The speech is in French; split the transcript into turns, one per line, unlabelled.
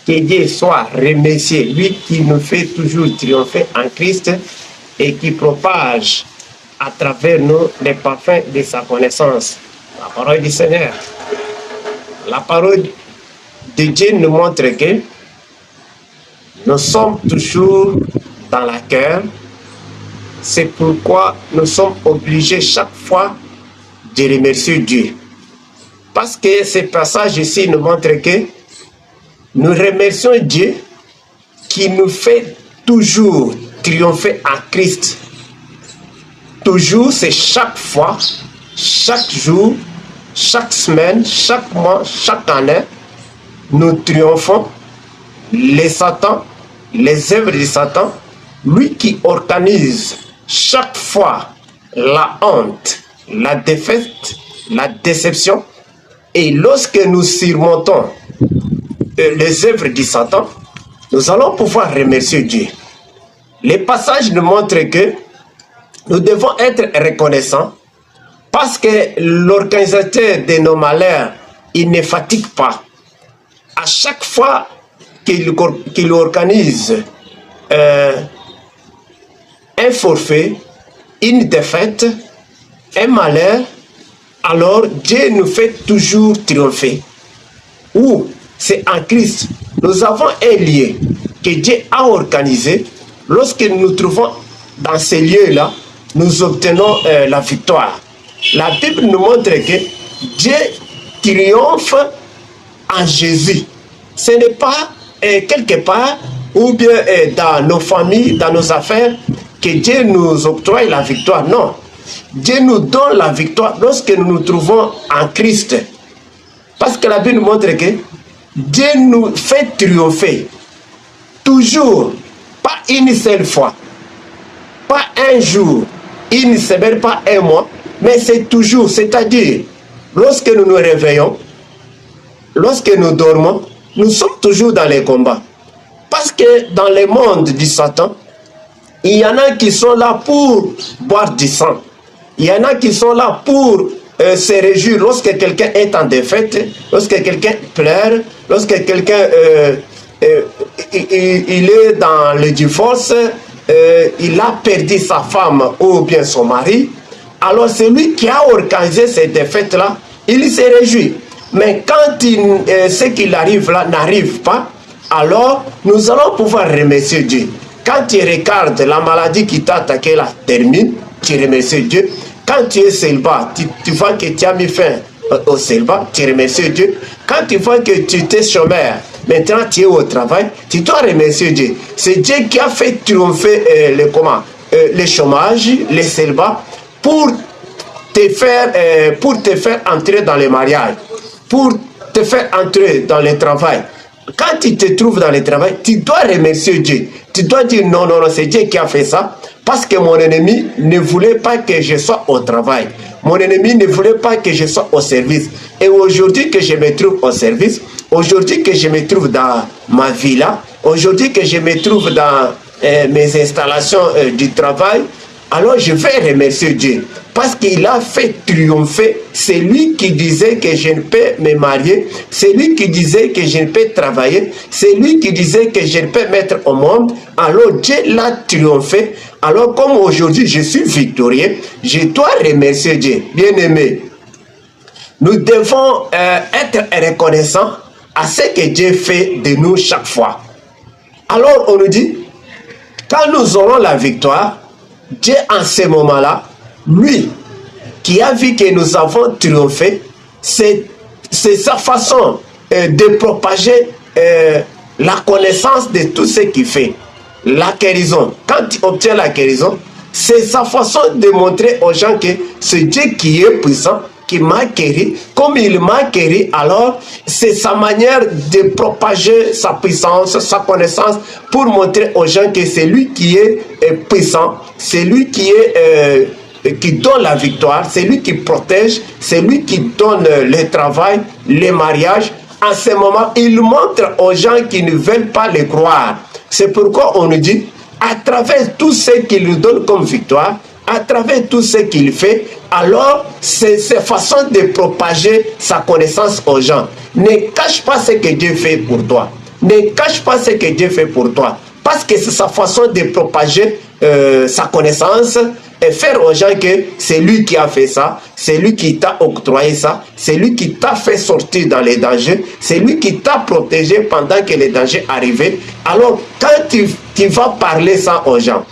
Que Dieu soit remercié, lui qui nous fait toujours triompher en Christ et qui propage à travers nous les parfums de sa connaissance. La parole du Seigneur. La parole de Dieu nous montre que nous sommes toujours dans la cœur. C'est pourquoi nous sommes obligés chaque fois de remercier Dieu. Parce que ce passage ici nous montre que nous remercions Dieu qui nous fait toujours triompher en Christ. Toujours, c'est chaque fois, chaque jour, chaque semaine, chaque mois, chaque année, nous triomphons les Satan, les œuvres de Satan, lui qui organise chaque fois la honte, la défaite, la déception. Et lorsque nous surmontons les œuvres de Satan, nous allons pouvoir remercier Dieu. Les passages nous montrent que nous devons être reconnaissants parce que l'organisateur de nos malheurs, il ne fatigue pas. À chaque fois qu'il organise un forfait, une défaite, un malheur, alors Dieu nous fait toujours triompher. Ou c'est en Christ. Nous avons un lieu que Dieu a organisé. Lorsque nous nous trouvons dans ces lieux-là, nous obtenons la victoire. La Bible nous montre que Dieu triomphe en Jésus. Ce n'est pas quelque part ou bien dans nos familles, dans nos affaires, que Dieu nous octroie la victoire. Non. Dieu nous donne la victoire lorsque nous nous trouvons en Christ. Parce que la Bible nous montre que Dieu nous fait triompher. Toujours. Pas une seule fois. Pas un jour. Une semaine, pas un mois. Mais c'est toujours. C'est-à-dire, lorsque nous nous réveillons, lorsque nous dormons, nous sommes toujours dans les combats. Parce que dans le monde du Satan, il y en a qui sont là pour boire du sang. Il y en a qui sont là pour se réjouir lorsque quelqu'un est en défaite, lorsque quelqu'un pleure, lorsque quelqu'un il est dans le divorce, il a perdu sa femme ou bien son mari. Alors celui qui a organisé ces défaites-là, il se réjouit. Mais quand ce qui arrive là n'arrive pas, alors nous allons pouvoir remercier Dieu. Quand tu regardes la maladie qui t'a attaqué là termine, tu remercies Dieu. Quand tu es célibat, tu vois que tu as mis fin au célibat, tu remercies Dieu. Quand tu vois que tu es chômeur, maintenant tu es au travail, tu dois remercier Dieu. C'est Dieu qui a fait triompher le chômage, le célibat, pour te faire entrer dans le mariage, pour te faire entrer dans le travail. Quand tu te trouves dans le travail, tu dois remercier Dieu. Tu dois dire non, non, non, c'est Dieu qui a fait ça. Parce que mon ennemi ne voulait pas que je sois au travail. Mon ennemi ne voulait pas que je sois au service. Et aujourd'hui que je me trouve au service, aujourd'hui que je me trouve dans ma villa, aujourd'hui que je me trouve dans mes installations du travail, alors je vais remercier Dieu. Parce qu'il a fait triompher celui qui disait que je ne peux me marier, celui qui disait que je ne peux travailler, celui qui disait que je ne peux mettre au monde. Alors Dieu l'a triomphé. Alors comme aujourd'hui je suis victorieux, je dois remercier Dieu. Bien-aimé, nous devons être reconnaissants à ce que Dieu fait de nous chaque fois. Alors on nous dit, quand nous aurons la victoire, Dieu en ce moment-là, lui qui a vu que nous avons triomphé, c'est sa façon de propager la connaissance de tout ce qu'il fait. La guérison, quand tu obtiens la guérison, c'est sa façon de montrer aux gens que c'est Dieu qui est puissant, qui m'a guéri. Comme il m'a guéri, alors c'est sa manière de propager sa puissance, sa connaissance, pour montrer aux gens que c'est lui qui est puissant, c'est lui qui donne la victoire, c'est lui qui protège, c'est lui qui donne le travail, les mariages. En ce moment, il montre aux gens qui ne veulent pas le croire. C'est pourquoi on nous dit, à travers tout ce qu'il nous donne comme victoire, à travers tout ce qu'il fait, alors c'est sa façon de propager sa connaissance aux gens. Ne cache pas ce que Dieu fait pour toi. Ne cache pas ce que Dieu fait pour toi. Parce que c'est sa façon de propager sa connaissance et faire aux gens que c'est lui qui a fait ça, c'est lui qui t'a octroyé ça, c'est lui qui t'a fait sortir dans les dangers, c'est lui qui t'a protégé pendant que les dangers arrivaient. Alors, quand tu vas parler ça aux gens,